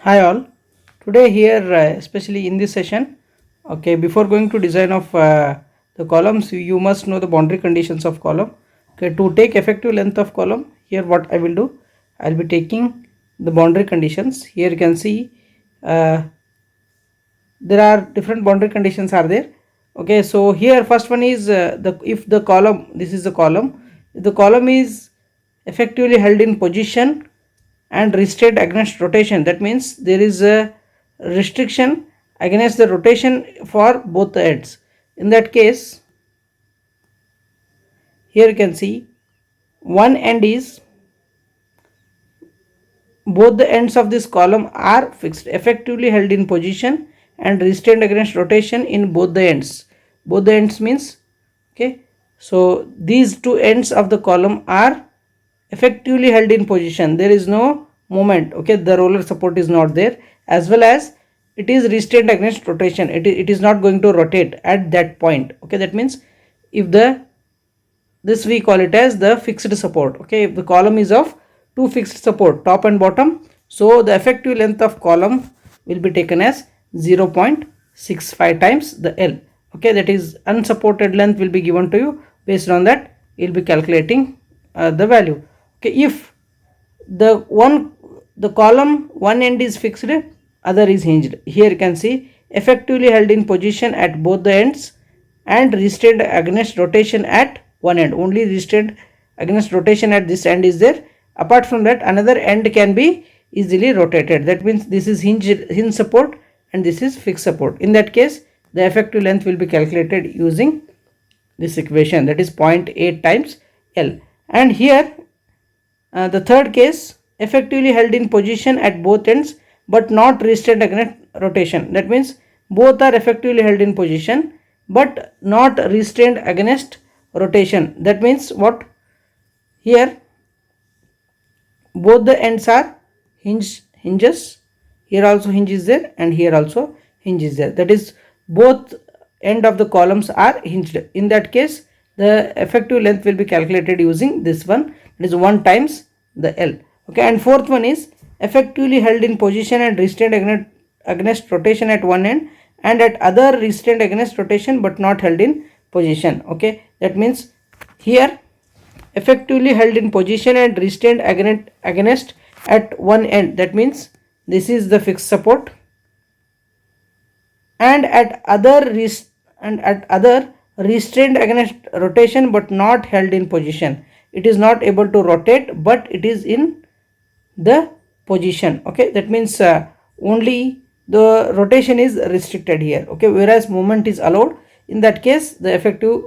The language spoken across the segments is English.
Hi all. Today here, especially in this session, okay, before going to design of the columns, you must know the boundary conditions of column. Okay, to take effective length of column, here what I will do, I'll be taking the boundary conditions. Here you can see there are different boundary conditions are there. Okay, so here first one is the if the column, this is the column, if the column is effectively held in position and restrained against rotation, that means there is a restriction against the rotation for both the ends. In that case, here you can see one end is, both the ends of this column are fixed, effectively held in position and restrained against rotation in both the ends. Both the ends means, okay, so these two ends of the column are effectively held in position. There is no movement. Okay, the roller support is not there, as well as it is restrained against rotation. It is not going to rotate at that point. Okay, that means if the, this we call it as the fixed support. Okay, if the column is of two fixed support, top and bottom, so the effective length of column will be taken as 0.65 times the L. Okay, that is unsupported length will be given to you. Based on that, you will be calculating the value. Okay, if the column one end is fixed, other is hinged, here you can see effectively held in position at both the ends and restrained against rotation at one end. Only restrained against rotation at this end is there. Apart from that, another end can be easily rotated. That means this is hinge support and this is fixed support. In that case, the effective length will be calculated using this equation, that is 0.8 times L. And here the third case, effectively held in position at both ends but not restrained against rotation. That means both are effectively held in position but not restrained against rotation. That means what? Here both the ends are hinges. Here also hinge is there and here also hinge is there. That is, both end of the columns are hinged. In that case, the effective length will be calculated using this one, that is 1 times the L. Okay, and fourth one is effectively held in position and restrained against rotation at one end and at other restrained against rotation but not held in position. Okay, that means here effectively held in position and restrained against at one end, that means this is the fixed support, and at other restrained against rotation but not held in position. It is not able to rotate but it is in the position. Okay, that means only the rotation is restricted here. Okay, whereas movement is allowed. In that case, the effective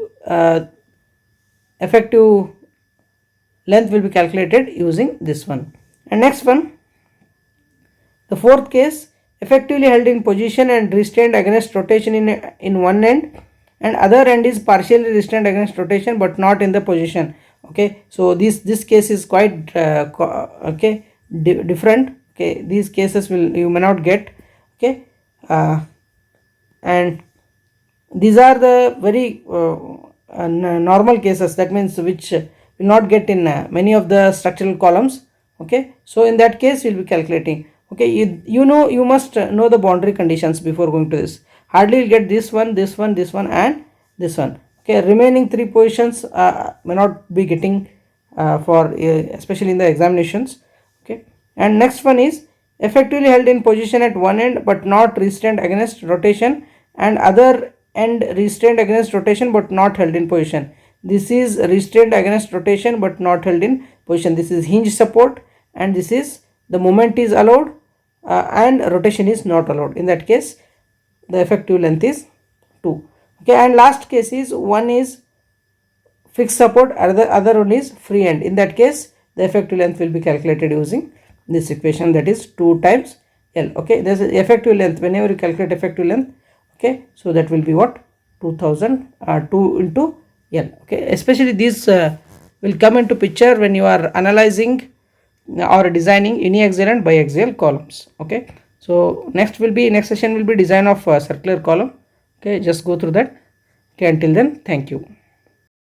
length will be calculated using this one. And next one, the fourth case, effectively held in position and restrained against rotation in one end and other end is partially restrained against rotation but not in the position. Okay, so this case is quite different. Okay, these cases you may not get. Okay, and these are the very normal cases, that means which will not get in many of the structural columns. Okay, so in that case we will be calculating. Okay, you must know the boundary conditions before going to this. Hardly you'll get this one and this one. Okay, remaining three positions may not be getting for especially in the examinations. Okay, and next one is effectively held in position at one end but not restrained against rotation and other end restrained against rotation but not held in position. This is restrained against rotation but not held in position. This is hinge support and this is the movement is allowed and rotation is not allowed. In that case, the effective length is 2. Okay, and last case is one is fixed support, other one is free end. In that case, the effective length will be calculated using this equation, that is 2 times L. Okay, this is effective length. Whenever you calculate effective length, okay, so that will be what? 2000 2 into L. Okay, especially these will come into picture when you are analyzing or designing uniaxial and biaxial columns. Okay, so next session will be design of circular column. Okay, just go through that. Okay, until then, thank you.